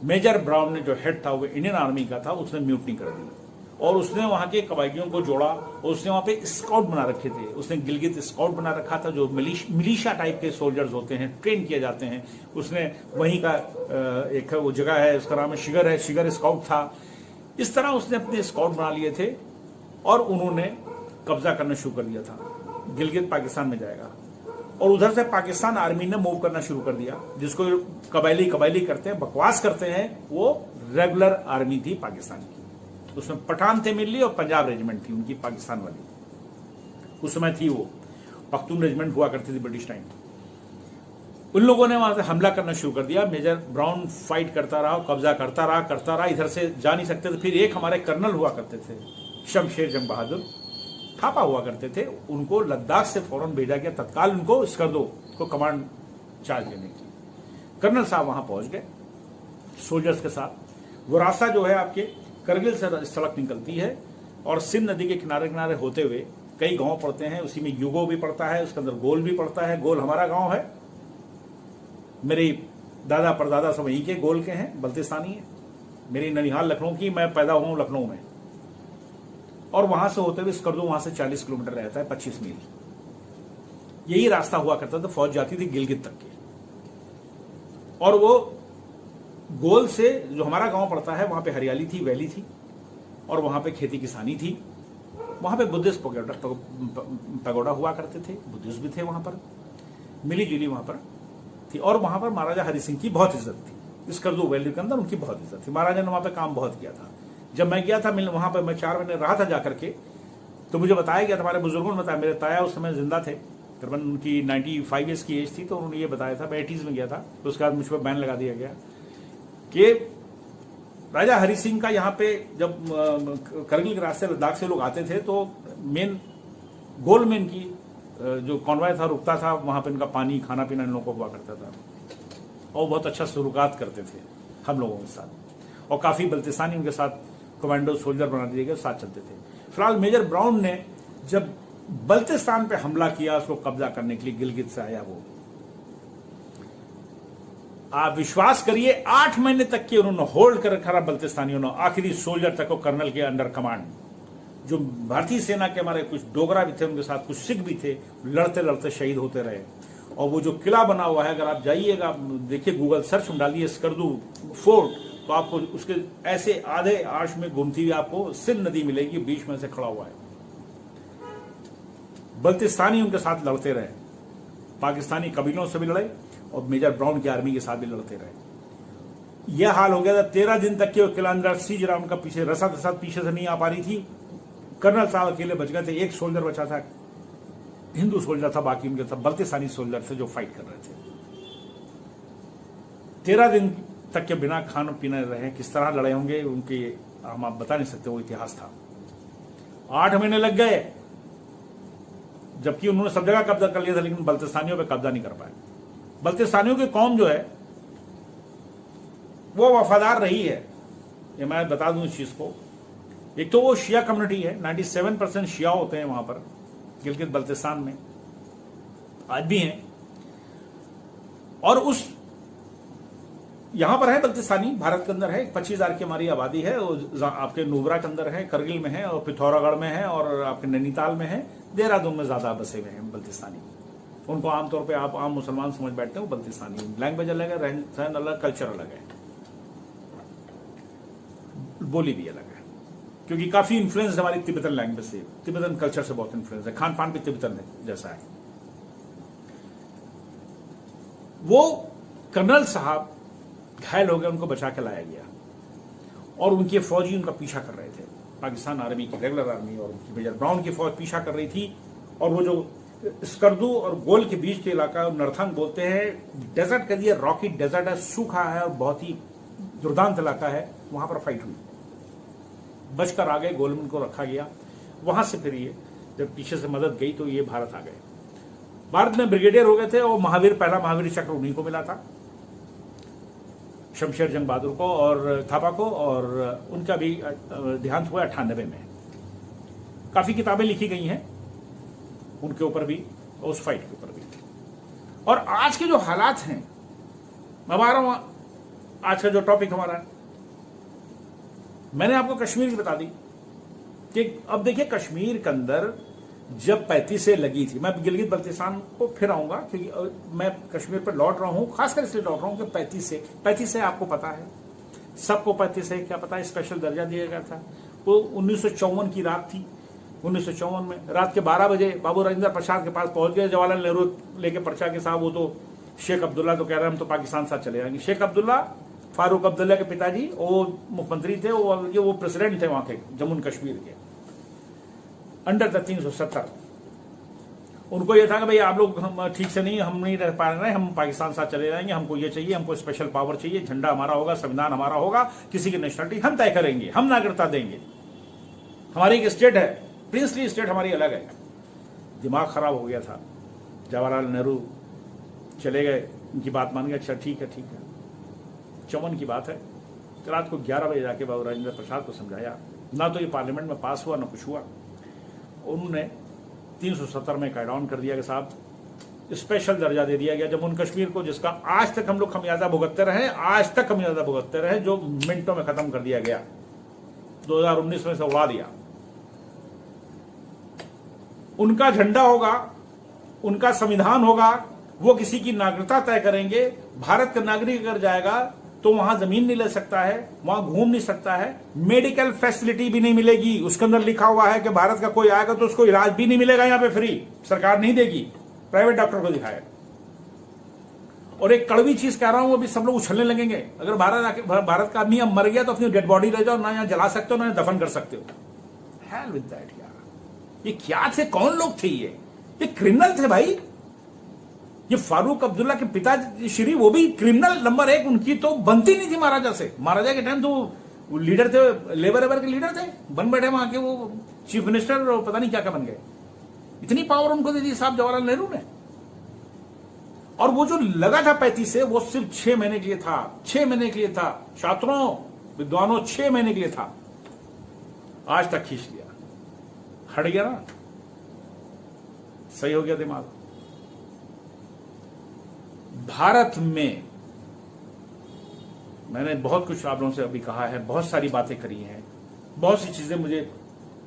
मेजर ब्राउन ने जो हेड था वो इंडियन आर्मी का था, उसने म्यूटनी कर दी और उसने वहां के कबायलियों को जोड़ा। और उसने वहां पे स्काउट बना रखे थे, उसने गिलगित स्काउट बना रखा था, जो मिलिशिया टाइप के सोल्जर्स होते हैं, ट्रेन किए जाते हैं। उसने वहीं का एक वो जगह है, उसका नाम है शिगर है, शिगर स्काउट था। इस तरह उसने अपने स्काउट बना लिए थे और उन्होंने कब्जा करना शुरू कर दिया था। गिलगित पाकिस्तान में जाएगा, और उधर से पाकिस्तान आर्मी ने मूव करना शुरू कर दिया। जिसको कबायली करते हैं, बकवास करते हैं, वो रेगुलर आर्मी थी पाकिस्तान की। उसमें पठान थे मिली और पंजाब रेजिमेंट थी उनकी, पाकिस्तान वाली उस समय थी। वो पख्तून रेजिमेंट हुआ करती थी ब्रिटिश टाइम। उन लोगों ने वहां से हमला करना शुरू कर दिया। मेजर ब्राउन फाइट करता रहा, कब्जा करता रहा, इधर से जा नहीं सकते थे। फिर एक हमारे कर्नल हुआ करते थे, शमशेर जंग बहादुर, थापा हुआ करते थे, उनको लद्दाख से फौरन भेजा गया तत्काल उनको स्कर्दो को कमांड चार्ज लेने के लिए। कर्नल साहब वहां पहुंच गए सोल्जर्स के साथ। वो रास्ता जो है आपके करगिल से सड़क निकलती है और सिंध नदी के किनारे किनारे होते हुए कई गांव पड़ते हैं, उसी में युगो भी पड़ता है, उसके अंदर गोल भी पड़ता है। गोल हमारा गांव है, मेरे दादा परदादा सब वहीं के गोल के हैं, बल्तिस्तानी है। मेरी ननिहाल लखनऊ की, मैं पैदा हुआ हूं लखनऊ में। और वहां से होते हुए स्कर्दू वहां से 40 किलोमीटर रहता है, 25 मील। यही रास्ता हुआ करता था, फौज जाती थी गिलगित तक के। और वो गोल से जो हमारा गांव पड़ता है, वहां पे हरियाली थी, वैली थी, और वहां पे खेती किसानी थी। वहां पे बुद्धिस्ट पगोड़ा हुआ करते थे, बुद्धिस्ट भी थे वहां पर, मिली जुली वहां पर थी। और वहां पर महाराजा हरि सिंह की बहुत इज्जत थी, स्कर्दू वैली के अंदर उनकी बहुत इज्जत थी। महाराजा ने वहां पे काम बहुत किया था। जब मैं गया था वहां पर, मैं 4 महीने रहा था जाकर के, तो मुझे बताया गया, हमारे बुजुर्गों ने बताया, मेरे ताया उस समय जिंदा थे, तकरीबन उनकी 95 ईयर्स की एज थी, तो उन्होंने ये बताया था। मैं 80s में गया था, तो उसके बाद मुझ पर बैन लगा दिया गया कि राजा हरि सिंह का यहाँ पे जब करगिल के रास्ते लद्दाख से लोग आते थे, तो मेन गोल में इनकी जो कॉन्वॉय था रुकता था, वहां पर इनका पानी खाना पीना इन लोगों को हुआ करता था और बहुत अच्छा सलूकात करते थे हम लोगों के साथ। और काफी बल्तिस्तानी उनके साथ कमांडो सोल्जर बना दिए गए, साथ चलते थे। फिलहाल मेजर ब्राउन ने जब बल्तिस्तान पे हमला किया, उसको कब्जा करने के लिए गिलगित से आया वो, आप विश्वास करिए 8 महीने तक के उन्होंने होल्ड कर रखा बल्तिस्तानियों ने, आखिरी सोल्जर तक को कर्नल के अंडर कमांड। जो भारतीय सेना के हमारे कुछ डोगरा भी थे उनके साथ, कुछ सिख भी थे, लड़ते लड़ते शहीद होते रहे। और वो जो किला बना हुआ है, अगर आप जाइएगा देखिए, गूगल सर्च में डालिए स्कर्दू फोर्ट, तो आपको उसके ऐसे आधे आर्च में घूमती हुई आपको सिंध नदी मिलेगी, बीच में से खड़ा हुआ है। बल्तिस्तानी उनके साथ लड़ते रहे, पाकिस्तानी कबीलों से भी लड़े और मेजर ब्राउन की आर्मी के साथ भी लड़ते रहे। यह हाल हो गया था 13 दिन तक के वो किला अंदर सी, जरा उनका पीछे रसा के साथ पीछे से नहीं आ पा रही थी। कर्नल साहब अकेले बच गए थे, एक सोल्जर बचा था, हिंदू सोल्जर था, बाकी उनके सब बल्तिस्तानी सोल्जर थे जो फाइट कर रहे थे। 13 दिन तक के बिना खाना पीना रहे, किस तरह लड़े होंगे उनके हम आप बता नहीं सकते, वो इतिहास था। 8 महीने लग गए, जबकि उन्होंने सब जगह कब्जा कर लिया था, लेकिन बल्तिस्तानियों पे कब्जा नहीं कर पाए। बल्तिस्तानियों की कौम जो है वो वफादार रही है, ये मैं बता दूं इस चीज को। एक तो वो शिया कम्युनिटी है, 97% शिया होते हैं वहां पर गिलगित बल्तिस्तान में, आज भी हैं। और उस यहां पर है बल्तिस्तानी, भारत के अंदर है, 25,000 की हमारी आबादी है। आपके नुब्रा के अंदर है, करगिल में है, और पिथौरागढ़ में है, और आपके नैनीताल में है, देहरादून में ज्यादा बसे हुए हैं बल्तिस्तानी। उनको आमतौर पे आप आम मुसलमान समझ बैठते हो, बल्तिस्तानी। लैंग्वेज अलग है, रहन सहन अलग, कल्चर अलग है, बोली भी अलग है, क्योंकि काफी इन्फ्लुएंस हमारी तिब्बतन लैंग्वेज से, तिब्बतन कल्चर से बहुत इन्फ्लुएंस है, खान पान भी तिब्बतन जैसा है। वो कर्नल साहब घायल हो गए, उनको बचा के लाया गया और उनके फौजी उनका पीछा कर रहे थे, पाकिस्तान आर्मी की रेगुलर आर्मी और उनकी मेजर ब्राउन की फौज पीछा कर रही थी। और वो जो स्कर्दू और गोल के बीच के इलाका नर्थंग बोलते हैं, डेजर्ट का दिया, रॉकी डेजर्ट है, सूखा है और बहुत ही दुर्दांत इलाका है, वहां पर फाइट हुई। बचकर आ गए, गोलमन को रखा गया। वहां से फिर ये जब पीछे से मदद गई तो ये भारत आ गए। भारत में ब्रिगेडियर हो गए थे और महावीर, पहला महावीर चक्र उन्हीं को मिला था, शमशेर जंग बहादुर को और थापा को, और उनका भी देहांत हुआ 98 में। काफी किताबें लिखी गई हैं उनके ऊपर भी, उस फाइट के ऊपर भी। और आज के जो हालात हैं, मैं आ रहा हूं आज का जो टॉपिक हमारा है, मैंने आपको कश्मीर की बता दी कि अब देखिए कश्मीर के अंदर जब 35 से लगी थी, मैं गिलगित बल्तिस्तान को फिर आऊंगा क्योंकि मैं कश्मीर पर लौट रहा हूं, खासकर इसलिए लौट रहा हूं कि 35 से आपको पता है, सबको 35 से क्या पता है, स्पेशल दर्जा दिया गया था। वो 1954 की रात थी। 1954 में रात के 12 बजे बाबू राजेंद्र प्रसाद के पास पहुंच गए जवाहरलाल नेहरू लेके पर्चा के साथ। वो तो शेख अब्दुल्ला तो कह रहे हैं हम तो पाकिस्तान साथ चले जाएंगे। शेख अब्दुल्ला फारूक अब्दुल्ला के पिताजी, वो मुख्यमंत्री थे, वो प्रेसिडेंट थे वहां के जम्मू कश्मीर के, अंडर द 370। उनको ये था कि भाई आप लोग हम ठीक से नहीं, हम नहीं रह पा रहे हैं, हम पाकिस्तान साथ चले जाएंगे, हमको ये चाहिए, हमको स्पेशल पावर चाहिए, झंडा हमारा होगा, संविधान हमारा होगा, किसी की नेशनलिटी हम तय करेंगे, हम नागरिकता देंगे, हमारी एक स्टेट है, प्रिंसली स्टेट हमारी अलग है। दिमाग खराब हो गया था। जवाहरलाल नेहरू चले गए, उनकी बात मान गए, अच्छा ठीक है 54 की बात है। रात को 11 बजे जाके बाबू राजेंद्र प्रसाद को समझाया, ना तो ये पार्लियामेंट में पास हुआ ना कुछ हुआ। उन्होंने 370 में कैड ऑन कर दिया कि साहब स्पेशल दर्जा दे दिया गया जम्मू कश्मीर को, जिसका आज तक हम लोग खमियाजा भुगतते रहे, जो मिनटों में खत्म कर दिया गया, 2019 में से उड़ा दिया। उनका झंडा होगा, उनका संविधान होगा, वो किसी की नागरिकता तय करेंगे। भारत का नागरिक अगर जाएगा तो वहां जमीन नहीं ले सकता है, वहां घूम नहीं सकता है, मेडिकल फैसिलिटी भी नहीं मिलेगी। उसके अंदर लिखा हुआ है कि भारत का कोई आएगा तो उसको इलाज भी नहीं मिलेगा यहाँ पे फ्री, सरकार नहीं देगी, प्राइवेट डॉक्टर को दिखाएगा। और एक कड़वी चीज कह रहा हूं, अभी सब लोग उछलने लगेंगे, अगर भारत का आदमी अब मर गया तो अपनी डेड बॉडी ले जाओ, ना यहाँ जला सकते हो ना दफन कर सकते हो। हेल विद दैट यार, ये क्या थे, कौन लोग थे ये क्रिमिनल थे भाई। ये फारूक अब्दुल्ला के पिता श्री, वो भी क्रिमिनल नंबर 1, उनकी तो बनती नहीं थी महाराजा से। महाराजा के टाइम तो लीडर थे, लेबर के लीडर थे, बन बैठे वहां के वो चीफ मिनिस्टर और पता नहीं क्या क्या बन गए। इतनी पावर उनको दे दी साहब जवाहरलाल नेहरू ने। और वो जो लगा था 35 से, वो सिर्फ 6 महीने के लिए था, 6 महीने के लिए था छात्रों, विद्वानों, 6 महीने के लिए था। आज तक खींच लिया, हट गया ना, सही हो गया दिमाग। भारत में मैंने बहुत कुछ आप लोगों से अभी कहा है, बहुत सारी बातें करी हैं, बहुत सी चीजें मुझे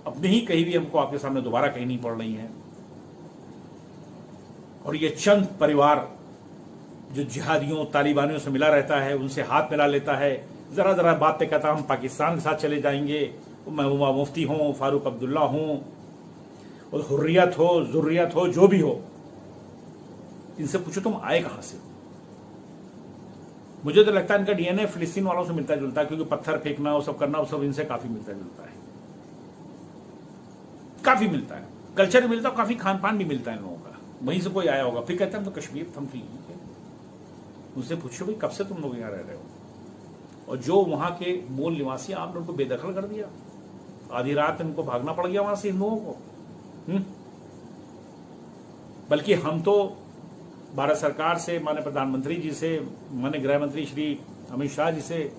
अपनी ही कही भी हमको आपके सामने दोबारा कहनी पड़ रही हैं। और ये चंद परिवार जो जिहादियों तालिबानियों से मिला रहता है, उनसे हाथ मिला लेता है, जरा जरा बात पे कहता हम पाकिस्तान के साथ चले जाएंगे, महबूबा मुफ्ती हों, फारूक अब्दुल्ला हों, और हुर्रियत हो, जुर्रियत हो, जो भी हो, इनसे पूछो तुम आए कहां से। मुझे तो लगता है इनका डीएनए फिलिस्तीन वालों से मिलता जुलता है, क्योंकि पत्थर फेंकना वो सब करना वो सब इनसे काफी मिलता जुलता है, काफी मिलता है, कल्चर भी मिलता है, काफी खान पान भी मिलता है इन लोगों का। वहीं से कोई आया होगा, फिर कहते हैं हम तो कश्मीर थम ठीक है। उनसे पूछो भाई कब से तुम लोग यहां रह रहे हो, और जो वहां के मूल निवासी आपने उनको बेदखल कर दिया, आधी रात इनको भागना पड़ गया वहां से हिंदुओं को। बल्कि हम तो भारत सरकार से, माननीय प्रधानमंत्री जी से, माननीय गृह मंत्री श्री अमित शाह जी से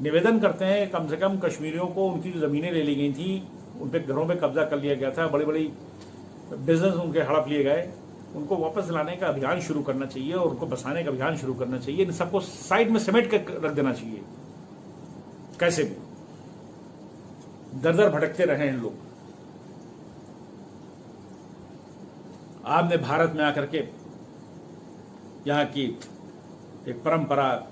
निवेदन करते हैं, कम से कम कश्मीरियों को उनकी जो जमीनें ले ली गई थी, उन पे घरों पे कब्जा कर लिया गया था, बड़ी बड़ी बिजनेस उनके हड़प लिए गए, उनको वापस लाने का अभियान शुरू करना चाहिए और उनको बसाने का अभियान शुरू करना चाहिए। इन सबको साइड में समेट कर रख देना चाहिए। कैसे भी दर दर भटकते रहे हैं लोग। आपने भारत में आकर के यहाँ की एक परंपरा,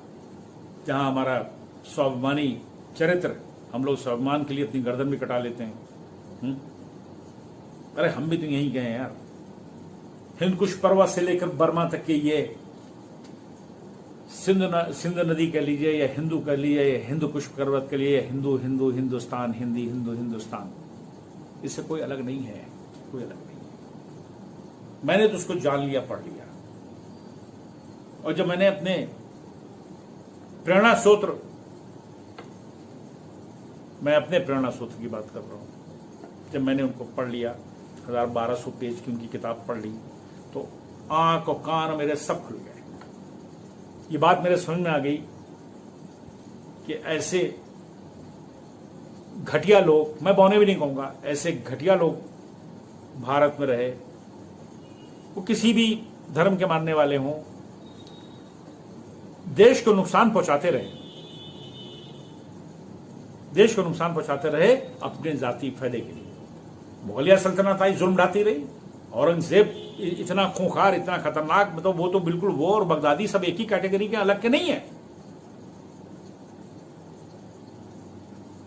जहां हमारा स्वाभिमानी चरित्र, हम लोग स्वाभिमान के लिए अपनी गर्दन भी कटा लेते हैं। अरे हम भी तो यहीं गए यार, हिंदकुश पर्वत से लेकर बर्मा तक के ये सिंध नदी कह लीजिए या हिंदू कह लीजिए, या हिंदकुश पर्वत के लिए हिंदू हिंदू हिंदुस्तान, हिंदी हिंदू हिंदुस्तान, इससे कोई अलग नहीं है, कोई अलग नहीं। मैंने तो उसको जान लिया, पढ़ लिया। और जब मैंने अपने प्रेरणा सूत्र, मैं अपने प्रेरणा सूत्र की बात कर रहा हूं, जब मैंने उनको पढ़ लिया, 1200 पेज की उनकी किताब पढ़ ली, तो आंख और कान मेरे सब खुल गए। ये बात मेरे समझ में आ गई कि ऐसे घटिया लोग, मैं बौने भी नहीं कहूंगा, ऐसे घटिया लोग भारत में रहे, वो किसी भी धर्म के मानने वाले हों, देश को नुकसान पहुंचाते रहे, देश को नुकसान पहुंचाते रहे अपने जाति फायदे के लिए। मुगलिया सल्तनत आई, जुल्म ढाती रही, औरंगजेब इतना खूंखार, इतना खतरनाक, मतलब वो तो बिल्कुल, वो और बगदादी सब एक ही कैटेगरी के, अलग के नहीं है।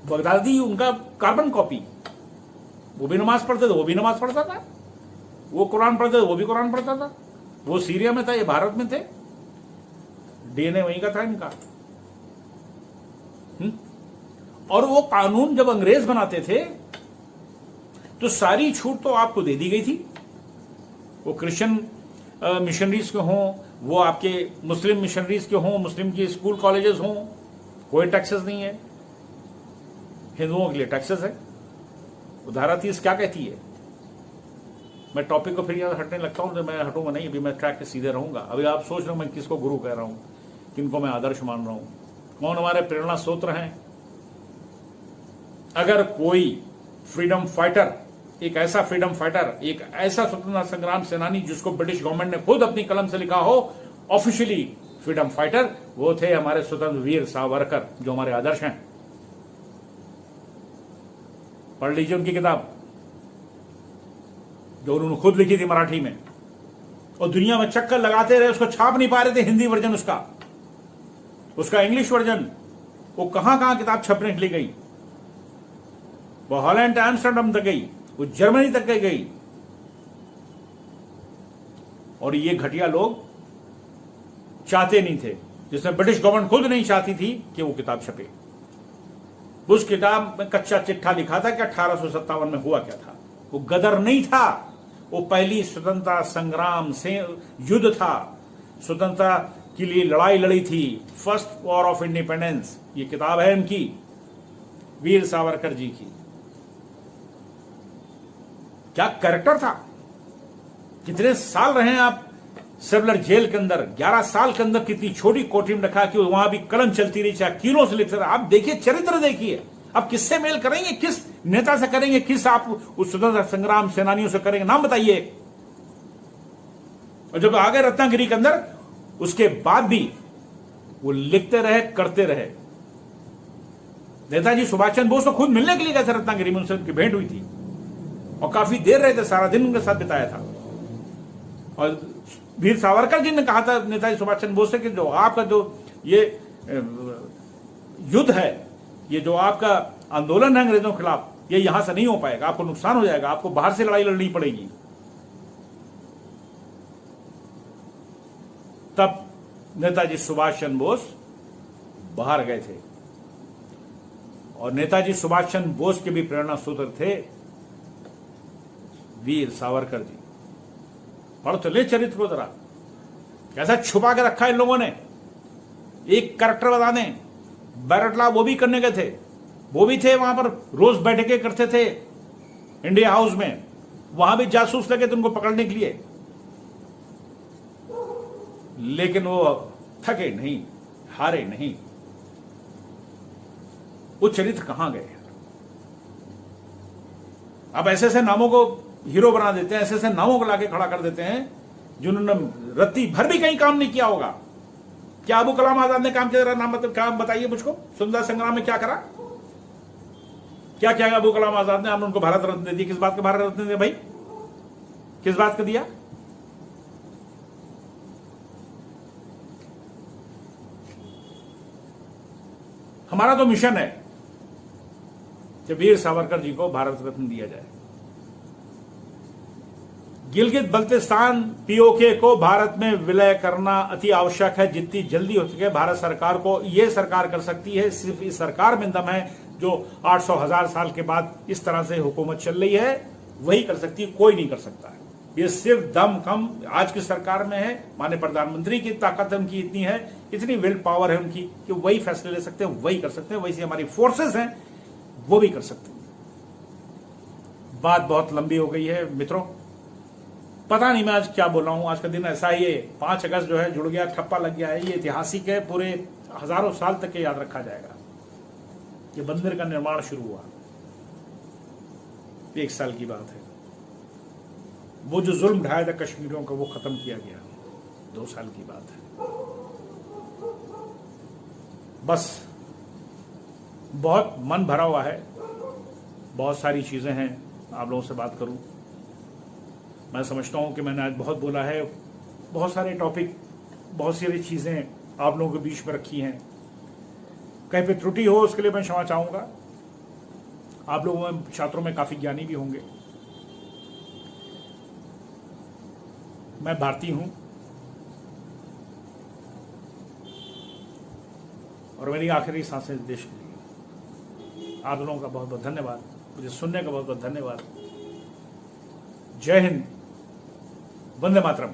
बगदादी उनका कार्बन कॉपी, वो भी नमाज पढ़ते थे, वो भी नमाज पढ़ता था, वो कुरान पढ़ते थे, वो भी कुरान पढ़ता था, वो सीरिया में था, ये भारत में थे, डीएनए वहीं का था इनका। और वो कानून जब अंग्रेज बनाते थे तो सारी छूट तो आपको दे दी गई थी, वो क्रिश्चियन मिशनरीज के हों, वो आपके मुस्लिम मिशनरीज के हों, मुस्लिम के स्कूल कॉलेजेस हों, कोई टैक्सेस नहीं है। हिंदुओं के लिए टैक्सेस है। वो धारा 30 क्या कहती है? मैं टॉपिक को फिर यहां हटने लगता हूं, तो मैं हटूंगा नहीं, अभी मैं ट्रैक पे सीधे रहूंगा। अभी आप सोच रहे हो मैं किसको गुरु कह रहा हूं, किनको मैं आदर्श मान रहा हूं, कौन हमारे प्रेरणा स्रोत हैं। अगर कोई फ्रीडम फाइटर, एक ऐसा फ्रीडम फाइटर, एक ऐसा स्वतंत्रता संग्राम सेनानी जिसको ब्रिटिश गवर्नमेंट ने खुद अपनी कलम से लिखा हो ऑफिशियली फ्रीडम फाइटर, वो थे हमारे स्वतंत्र वीर सावरकर, जो हमारे आदर्श हैं। पढ़ लीजिए उनकी किताब, जो उन्होंने खुद लिखी थी मराठी में, और दुनिया में चक्कर लगाते रहे, उसको छाप नहीं पा रहे थे हिंदी वर्जन, उसका इंग्लिश वर्जन। वो कहां कहां किताब छपने के लिए गई, वो हॉलैंड एम्स्टर्डम तक गई, वो जर्मनी तक गई। और ये घटिया लोग चाहते नहीं थे, जिसमें ब्रिटिश गवर्नमेंट खुद नहीं चाहती थी कि वो किताब छपे। उस किताब में कच्चा चिट्ठा लिखा था कि 1857 में हुआ क्या था। वो गदर नहीं था, वो पहली स्वतंत्रता संग्राम से युद्ध था, स्वतंत्रता के लिए लड़ाई लड़ी थी, फर्स्ट वॉर ऑफ इंडिपेंडेंस। ये किताब है उनकी, वीर सावरकर जी की। क्या कैरेक्टर था, कितने साल रहे हैं आप सेवलर जेल के अंदर, 11 साल के अंदर कितनी छोटी कोठरी में रखा कि वहां भी कलम चलती रही, चाहे कीलों से लिखते रहे। आप देखिए, चरित्र देखिए, आप किससे मेल करेंगे, किस नेता से करेंगे, किस आप उस स्वतंत्रता संग्राम सेनानियों से करेंगे, नाम बताइए। और जब आ गए रत्नागिरी के अंदर, उसके बाद भी वो लिखते रहे, करते रहे। नेताजी सुभाष चंद्र बोस तो खुद मिलने के लिए गए थे रत्नागिरी में, उनसे उनकी भेंट हुई थी और काफी देर रहे थे, सारा दिन उनके साथ बिताया था। और वीर सावरकर जी ने कहा था नेताजी सुभाष चंद्र बोस से कि जो आपका जो ये युद्ध है, ये जो आपका आंदोलन है अंग्रेजों के खिलाफ, ये यहां से नहीं हो पाएगा, आपको नुकसान हो जाएगा, आपको बाहर से लड़ाई लड़नी पड़ेगी। तब नेताजी सुभाष चंद्र बोस बाहर गए थे। और नेताजी सुभाष चंद्र बोस के भी प्रेरणा सूत्र थे वीर सावरकर जी। पढ़ तो ले चरित्र को जरा, कैसा छुपा के रखा इन लोगों ने। एक कैरेक्टर बता दें, बैरटला वो भी करने गए थे, वो भी थे वहां पर, रोज बैठकें करते थे इंडिया हाउस में, वहां भी जासूस लगे थे उनको पकड़ने के लिए, लेकिन वो थके नहीं, हारे नहीं। वो चरित्र कहां गए? अब ऐसे ऐसे नामों को हीरो बना देते हैं, ऐसे ऐसे नामों को लाके खड़ा कर देते हैं जिन्होंने रत्ती भर भी कहीं काम नहीं किया होगा। क्या अबू कलाम आजाद ने काम किया? नाम मतलब क्या बताइए मुझको, स्वतंत्रता संग्राम में क्या करा, क्या किया अबू कलाम आजाद ने? हमने उनको भारत रत्न दे दी। किस बात का भारत रत्न दिया भाई? किस बात का दिया? हमारा तो मिशन है कि वीर सावरकर जी को भारत रत्न दिया जाए। गिलगित बल्तिस्तान पीओके को भारत में विलय करना अति आवश्यक है, जितनी जल्दी हो सके। भारत सरकार को यह सरकार कर सकती है, सिर्फ इस सरकार में दम है जो 800,000 साल के बाद इस तरह से हुकूमत चल रही है, वही कर सकती है, कोई नहीं कर सकता है। ये सिर्फ दम कम आज की सरकार में है। माननीय प्रधानमंत्री की ताकत उनकी इतनी है, इतनी विल पावर है उनकी कि वही फैसले ले सकते हैं, वही कर सकते हैं। वैसे हमारी फोर्सेस हैं, वो भी कर सकते हैं। बात बहुत लंबी हो गई है मित्रों, पता नहीं मैं आज क्या बोल रहा हूं। आज का दिन ऐसा ही है, 5 अगस्त जो है जुड़ गया, ठप्पा लग गया है। ये ऐतिहासिक है, पूरे हजारों साल तक के याद रखा जाएगा। ये मंदिर का निर्माण शुरू हुआ, 1 साल की बात है। वो जो जुल्म ढाया था कश्मीरियों का, वो खत्म किया गया, 2 साल की बात है। बस बहुत मन भरा हुआ है, बहुत सारी चीजें हैं, आप लोगों से बात करूं। मैं समझता हूं कि मैंने आज बहुत बोला है, बहुत सारे टॉपिक, बहुत सारी चीजें आप लोगों के बीच में रखी हैं। कहीं पे त्रुटि हो उसके लिए मैं क्षमा चाहूंगा। आप लोगों में, छात्रों में काफी ज्ञानी भी होंगे। मैं भारतीय हूं और मेरी आखिरी सांसें देश के लिए। आप लोगों का बहुत बहुत धन्यवाद, मुझे सुनने का बहुत बहुत धन्यवाद। जय हिंद, वंदे मातरम।